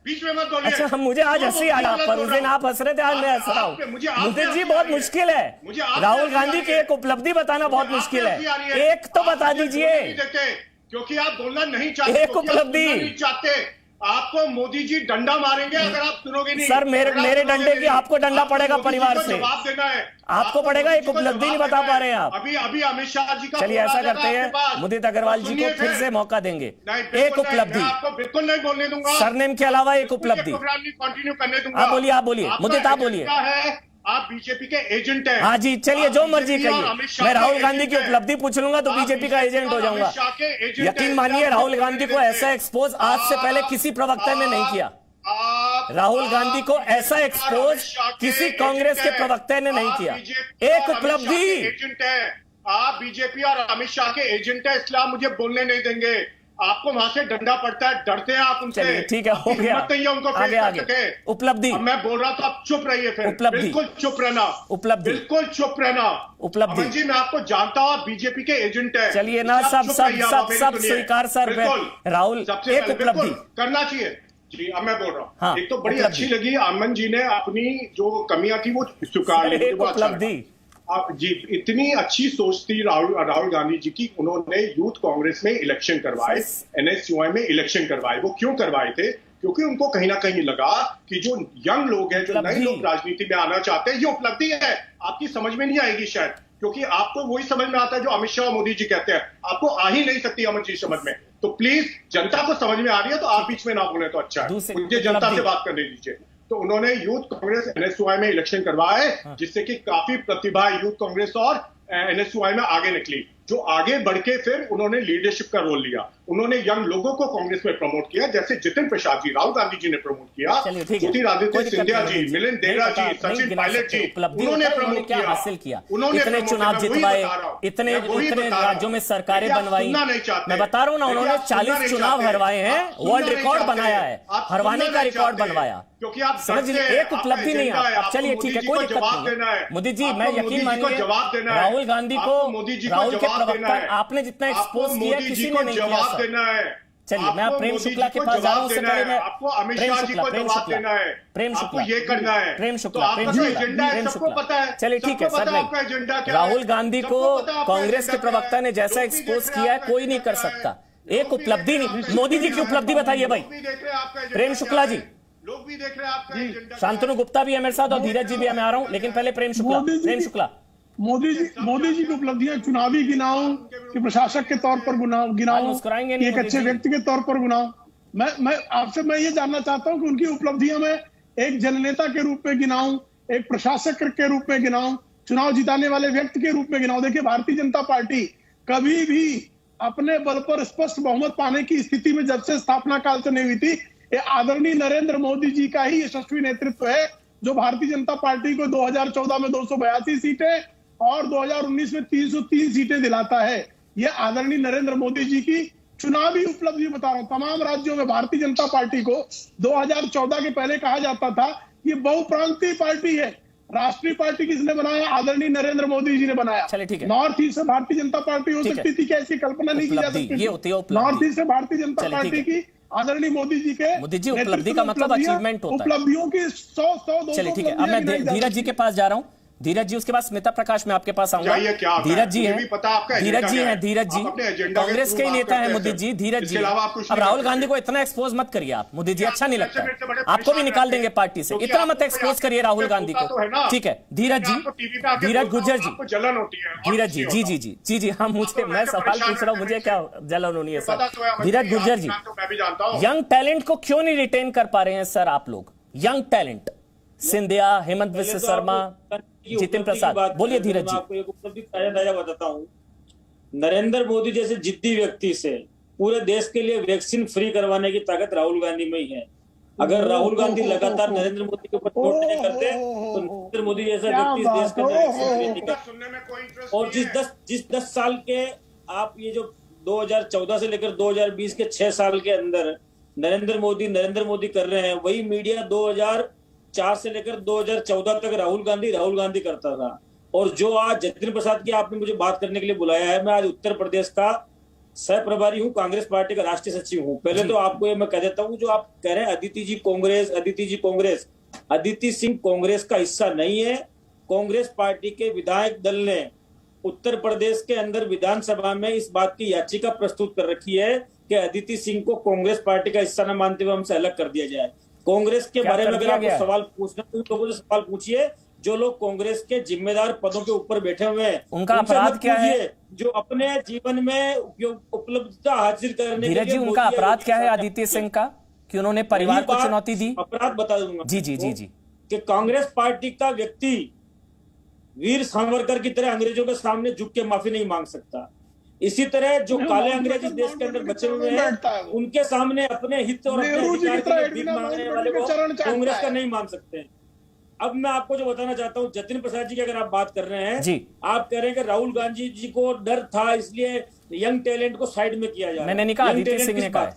बीच में मत बोलिए। अच्छा, मुझे आज हंसी आ रहा पर उस दिन आप हंस रहे थे, आज मैं हंस रहा हूँ। मुझे जी बहुत मुश्किल है, राहुल गांधी की एक उपलब्धि बताना बहुत मुश्किल है। एक तो बता दीजिए, क्योंकि आप बोलना नहीं चाहते, एक उपलब्धि नहीं चाहते। आपको मोदी जी डंडा मारेंगे अगर आप सुनोगे नहीं। सर, मेरे डंडे की आपको डंडा पड़ेगा परिवार से, जवाब देना है आपको पड़ेगा। एक उपलब्धि नहीं बता पा रहे हैं आप। अभी अमित शाह जी का, चलिए ऐसा करते हैं, मुदित अग्रवाल जी को फिर से मौका देंगे। एक उपलब्धि आपको बिल्कुल नहीं बोलने दूंगा, सरनेम के अलावा एक उपलब्धि। कंटिन्यू करने दूंगा। आप बोलिए, आप बोलिए मुदित, आप बोलिए। आप बीजेपी के एजेंट हैं। हाँ जी, चलिए जो मर्जी कहिए। मैं राहुल गांधी की उपलब्धि पूछ लूंगा तो बीजेपी का एजेंट हो जाऊंगा। यकीन मानिए, राहुल गांधी को ऐसा एक्सपोज आज से पहले किसी प्रवक्ता ने नहीं किया। राहुल गांधी को ऐसा एक्सपोज किसी कांग्रेस के प्रवक्ता ने नहीं किया। एक उपलब्धि। एजेंट है आप, बीजेपी और अमित शाह के एजेंट है, इसलिए आप मुझे बोलने नहीं देंगे। आपको वहां से डंडा पड़ता है, डरते हैं आप उनसे। ठीक है, हो गया, नहीं है उनको आगे आगे। उपलब्धि मैं बोल रहा था, आप चुप रहिए फिर। उपलब्धि, बिल्कुल चुप रहना। उपलब्धि, बिल्कुल चुप रहना। उपलब्धि जी, मैं आपको जानता हूँ, आप बीजेपी के एजेंट है। चलिए ना, सब स्वीकार सर। राहुल, एक उपलब्धि करना चाहिए जी। अब मैं बोल रहा हूँ, हाँ, एक तो बड़ी अच्छी लगी अमन जी ने अपनी जो कमियां थी वो स्वीकार ली। उपलब्धि जी, इतनी अच्छी सोच थी राहुल गांधी जी की। उन्होंने यूथ कांग्रेस में इलेक्शन करवाए, एनएसयूआई में इलेक्शन करवाए। वो क्यों करवाए थे? क्योंकि उनको कहीं ना कहीं लगा कि जो यंग लोग हैं, जो नए लोग राजनीति में आना चाहते हैं, ये उपलब्धि है। आपकी समझ में नहीं आएगी शायद, क्योंकि आपको वही समझ में आता है जो अमित शाह और मोदी जी कहते हैं। आपको आ ही नहीं सकती अमित जी समझ में। तो प्लीज, जनता को समझ में आ रही है तो आप बीच में ना बोले तो अच्छा है। मुझे जनता से बात करने दीजिए। तो उन्होंने यूथ कांग्रेस एनएसयूआई में इलेक्शन करवाए, जिससे कि काफी प्रतिभा यूथ कांग्रेस और एनएसयूआई में आगे निकली। जो आगे बढ़ के फिर उन्होंने लीडरशिप का रोल लिया। उन्होंने यंग लोगों को कांग्रेस में प्रमोट किया, जैसे जितिन प्रसाद जी, राहुल गांधी जी ने प्रमोट किया, ज्योतिरादित्य सिंधिया जी, मिलिंद देवरा जी, सचिन पायलट जी, उन्होंने प्रमोट किया, हासिल किया। इतने चुनाव जितवाए, इतने राज्यों में सरकारें बनवाई। मैं बता रहा हूँ ना, उन्होंने 40 चुनाव हरवाए हैं, वर्ल्ड रिकॉर्ड बनाया है, हरवाने का रिकॉर्ड बनवाया। क्योंकि आप समझ लीजिए, एक उपलब्धि नहीं है। अब चलिए ठीक है, कोई दिक्कत नहीं। मोदी जी, मैं यकीन मानिए, राहुल गांधी को, राहुल के प्रवक्ता आपने जितना एक्सपोज किया किसी ने नहीं किया सर। चलिए, मैं प्रेम शुक्ला के पास जा रहा हूं। उससे पहले मैं प्रेम शुक्ला चलिए ठीक है सर। नहीं, राहुल गांधी को कांग्रेस के प्रवक्ता ने जैसा एक्सपोज किया है कोई नहीं कर सकता। एक उपलब्धि नहीं। मोदी जी की उपलब्धि बताइए भाई। प्रेम शुक्ला जी, लोग भी देख रहे हैं आपका एजेंडा। शांतनु गुप्ता भी है मेरे साथ और धीरज जी भी है। मैं आ रहा हूं, लेकिन पहले प्रेम शुक्ला। मोदी जी की उपलब्धियां चुनावी गिनाऊं कि प्रशासक के तौर पर गिनाऊं, एक अच्छे व्यक्ति के तौर पर गिनाऊं। मैं आपसे ये जानना चाहता हूं कि उनकी उपलब्धियां मैं एक जननेता के रूप में गिनाऊं, एक प्रशासक के रूप में गिनाऊं, चुनाव जिताने वाले व्यक्ति के रूप में गिनाऊं। देखिए, भारतीय जनता पार्टी कभी भी अपने बल पर स्पष्ट बहुमत पाने की स्थिति में जब से स्थापना काल से नहीं हुई थी। आदरणीय नरेंद्र मोदी जी का ही यशस्वी नेतृत्व है जो भारतीय जनता पार्टी को 2014 में 282 सीटें और 2019 में 303 सीटें दिलाता है। यह आदरणीय नरेंद्र मोदी जी की चुनावी उपलब्धि बता रहा हूं। तमाम राज्यों में भारतीय जनता पार्टी को 2014 के पहले कहा जाता था ये बहुप्रांतीय पार्टी है। राष्ट्रीय पार्टी किसने बनाया? आदरणीय नरेंद्र मोदी जी ने बनाया। नॉर्थ ईस्ट से भारतीय जनता पार्टी हो सकती थी क्या? ऐसी कल्पना नहीं की जा सकती। नॉर्थ ईस्ट से भारतीय जनता पार्टी की आदरणीय मोदी जी के उपलब्धि का मतलब अचीवमेंट होता है। उपलब्धियों की 100 चलिए ठीक है। अब मैं धीरज जी के पास जा रहा हूं। धीरज जी, उसके बाद स्मिता प्रकाश में आपके पास आऊंगा। धीरज जी हैं, धीरज जी कांग्रेस के ही नेता हैं। मोदी जी, धीरज जी, अब राहुल गांधी को इतना एक्सपोज मत करिए आप। मोदी जी, अच्छा नहीं लगता, आपको भी निकाल देंगे पार्टी से। इतना मत एक्सपोज करिए राहुल गांधी को, ठीक है? धीरज जी, धीरज गुर्जर जी, जलन होती है। धीरज जी, जी, हाँ, मुझे, मैं सवाल पूछ रहा हूँ, मुझे क्या जलन होनी है सर? धीरज गुर्जर जी, यंग टैलेंट को क्यों नहीं रिटेन कर पा रहे हैं सर आप लोग? यंग टैलेंट, सिंधिया, हेमंत विश्व शर्मा, जितिन प्रसाद, बोलिए धीरज जी। आपको एक उपलब्धि ताजा बताता हूँ। नरेंद्र मोदी जैसे जिद्दी व्यक्ति से पूरे देश के लिए वैक्सीन फ्री करवाने की ताकत राहुल गांधी में ही है। अगर राहुल गांधी लगातार नरेंद्र मोदी के ऊपर वोट नहीं करते तो नरेंद्र मोदी जैसा व्यक्ति देश के अंदर। और जिस 10 साल के आप ये जो 2014 से लेकर 2020 के 6 साल के अंदर नरेंद्र मोदी कर रहे हैं, वही मीडिया 2004 से लेकर 2014 तक राहुल गांधी करता था। और जो आज जितिन प्रसाद की आपने मुझे बात करने के लिए बुलाया है, मैं आज उत्तर प्रदेश का सह प्रभारी हूँ, कांग्रेस पार्टी का राष्ट्रीय सचिव हूँ। पहले तो आपको ये मैं कह देता हूँ, जो आप कह रहे हैं अदिति जी कांग्रेस, अदिति सिंह कांग्रेस का हिस्सा नहीं है। कांग्रेस पार्टी के विधायक दल ने उत्तर प्रदेश के अंदर विधानसभा में इस बात की याचिका प्रस्तुत कर रखी है कि अदिति सिंह को कांग्रेस पार्टी का हिस्सा न मानते हुए हमसे अलग कर दिया जाए। कांग्रेस के बारे में अगर आपको सवाल पूछना तो उन लोगों से सवाल पूछिए जो लोग कांग्रेस के जिम्मेदार पदों के ऊपर बैठे हुए हैं। उनका अपराध क्या है? जो अपने जीवन में उपलब्धता हासिल करने धीरज जी, उनका अपराध क्या है अदिति सिंह का कि उन्होंने परिवार को चुनौती दी? अपराध बता दूंगा जी जी जी जी कि कांग्रेस पार्टी का व्यक्ति वीर सावरकर की तरह अंग्रेजों के सामने झुक के माफी नहीं मांग सकता। इसी तरह जो काले अंग्रेज इस देश के अंदर बचे हुए हैं उनके सामने अपने हित और अपने अधिकार के लिए भीख मांगने वाले को कांग्रेस का नहीं मान सकते। अब मैं आपको जो बताना चाहता हूं, जतिन प्रसाद जी की अगर आप बात कर रहे हैं जी, आप कह रहे हैं कि राहुल गांधी जी को डर था इसलिए यंग टैलेंट को साइड में किया जा रहा है। मैंने नहीं कहा, अदिति सिंह ने कहा।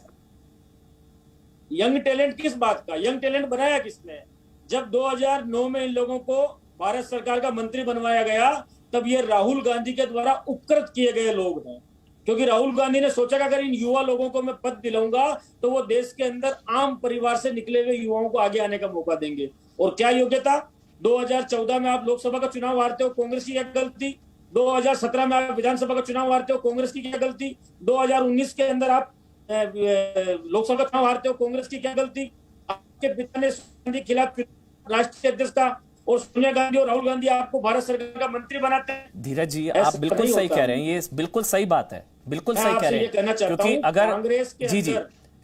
यंग टैलेंट किस बात का? यंग टैलेंट बनाया किसने? जब 2009 में इन लोगों को भारत सरकार का मंत्री बनवाया गया तब ये राहुल गांधी के द्वारा उपकृत किए गए लोग हैं, क्योंकि राहुल गांधी ने सोचा कि अगर इन युवा लोगों को मैं पद दिलाऊंगा तो वो देश के अंदर आम परिवार से निकले हुए युवाओं को आगे आने का मौका देंगे। और क्या योग्यता? 2014 में आप लोकसभा का चुनाव हारते हो, कांग्रेस की क्या गलती? 2017 में आप विधानसभा का चुनाव हारते हो, कांग्रेस की क्या गलती? 2019 के अंदर आप लोकसभा का चुनाव हारते हो, कांग्रेस की क्या गलती? आपके पिता ने गांधी के खिलाफ राष्ट्रीय अध्यक्ष था और सोनिया गांधी और राहुल गांधी आपको भारत सरकार का मंत्री बनाते हैं। धीरज जी, आप बिल्कुल सही कह रहे हैं, ये बिल्कुल सही बात है, बिल्कुल सही कह रहे हैं। क्योंकि अगर जी जी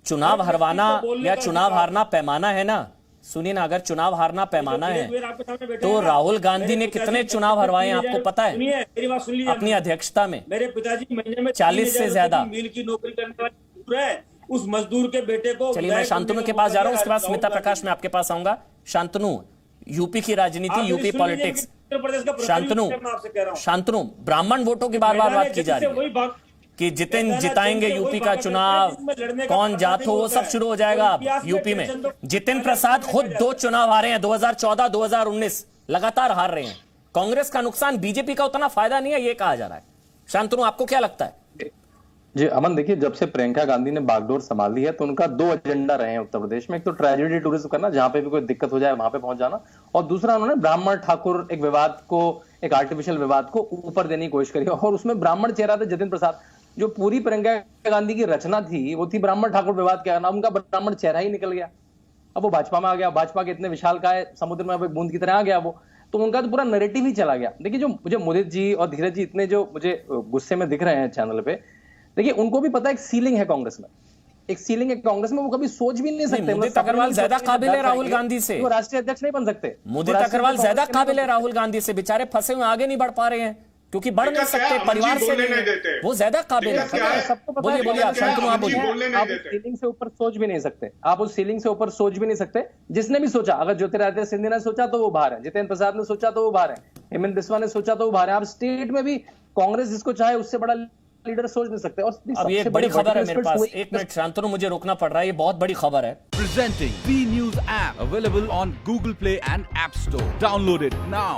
चुनाव हरवाना या चुनाव हारना पैमाना है ना, सुनिए ना, अगर चुनाव हारना पैमाना है तो राहुल गांधी ने कितने चुनाव हरवाए हैं आपको पता है? मेरी बात सुन लीजिए, अपनी अध्यक्षता में मेरे पिताजी महीने में 40 से ज्यादा मिल की नौकरी करने वाले है, उस मजदूर के बेटे को। चलिए, मैं शांतनु के पास जा रहा हूँ, उसके बाद स्मिता प्रकाश में आपके पास आऊंगा। शांतनु, यूपी की राजनीति, यूपी पॉलिटिक्स, शांतनु, ब्राह्मण वोटों की बार बार बात की जा रही है कि जिताएंगे यूपी का चुनाव, कौन जात हो वो सब शुरू हो जाएगा अब यूपी में। जितिन प्रसाद खुद 2 चुनाव हारे हैं, 2014 2019 लगातार हार रहे हैं। कांग्रेस का नुकसान, बीजेपी का उतना फायदा नहीं है, ये कहा जा रहा है। शांतनु, आपको क्या लगता है? जी अमन, देखिए, जब से प्रियंका गांधी ने बागडोर संभाली है तो उनका 2 एजेंडा रहे हैं उत्तर प्रदेश में। एक तो ट्रेजेडी टूरिज्म करना, जहां पे भी कोई दिक्कत हो जाए वहां पे पहुंच जाना, और दूसरा उन्होंने ब्राह्मण ठाकुर एक विवाद को, एक आर्टिफिशियल विवाद को ऊपर देने की कोशिश करी, और उसमें ब्राह्मण चेहरा थे जतिन प्रसाद। जो पूरी प्रियंका गांधी की रचना थी वो थी ब्राह्मण ठाकुर विवाद क्या करना, उनका ब्राह्मण चेहरा ही निकल गया। अब वो भाजपा में आ गया, भाजपा के इतने विशाल का है, समुद्र में अब बूंद की तरह आ गया वो, तो उनका तो पूरा नैरेटिव ही चला गया। देखिए, जो मुझे मुदित जी और धीरज जी इतने जो मुझे गुस्से में दिख रहे हैं चैनल पे, देखिए उनको भी पता है एक सीलिंग है कांग्रेस में, एक सीलिंग है कांग्रेस में, वो कभी सोच भी नहीं सकते। मुदित अग्रवाल ज्यादा काबिल है राहुल गांधी से, वो राष्ट्रीय अध्यक्ष नहीं बन सकते। मुदित अग्रवाल ज्यादा काबिल है राहुल गांधी से, बेचारे फंसे हुए आगे नहीं बढ़ पा रहे हैं क्योंकि बढ़ नहीं सकते, परिवार से नहीं, वो ज्यादा काबिल है। बोलिए बोलिए आप, शांतनु आप बोलिए। आप सीलिंग से ऊपर सोच भी नहीं सकते, आप उस सीलिंग से ऊपर सोच भी नहीं सकते। जिसने भी सोचा, अगर ज्योतिरादित्य सिंधिया ने सोचा तो वो बाहर है, जितेंद्र प्रसाद ने सोचा तो वो बाहर है, हेमंत बिस्वा ने सोचा तो वो बाहर है। आप स्टेट में भी कांग्रेस जिसको चाहे उससे बड़ा लीडर सोच नहीं सकते। और अब ये बड़ी खबर है मेरे पास, 1 मिनट शांतनु, मुझे रोकना पड़ रहा है, ये बहुत बड़ी खबर है। Presenting B News app available on Google Play and App Store. Download it now.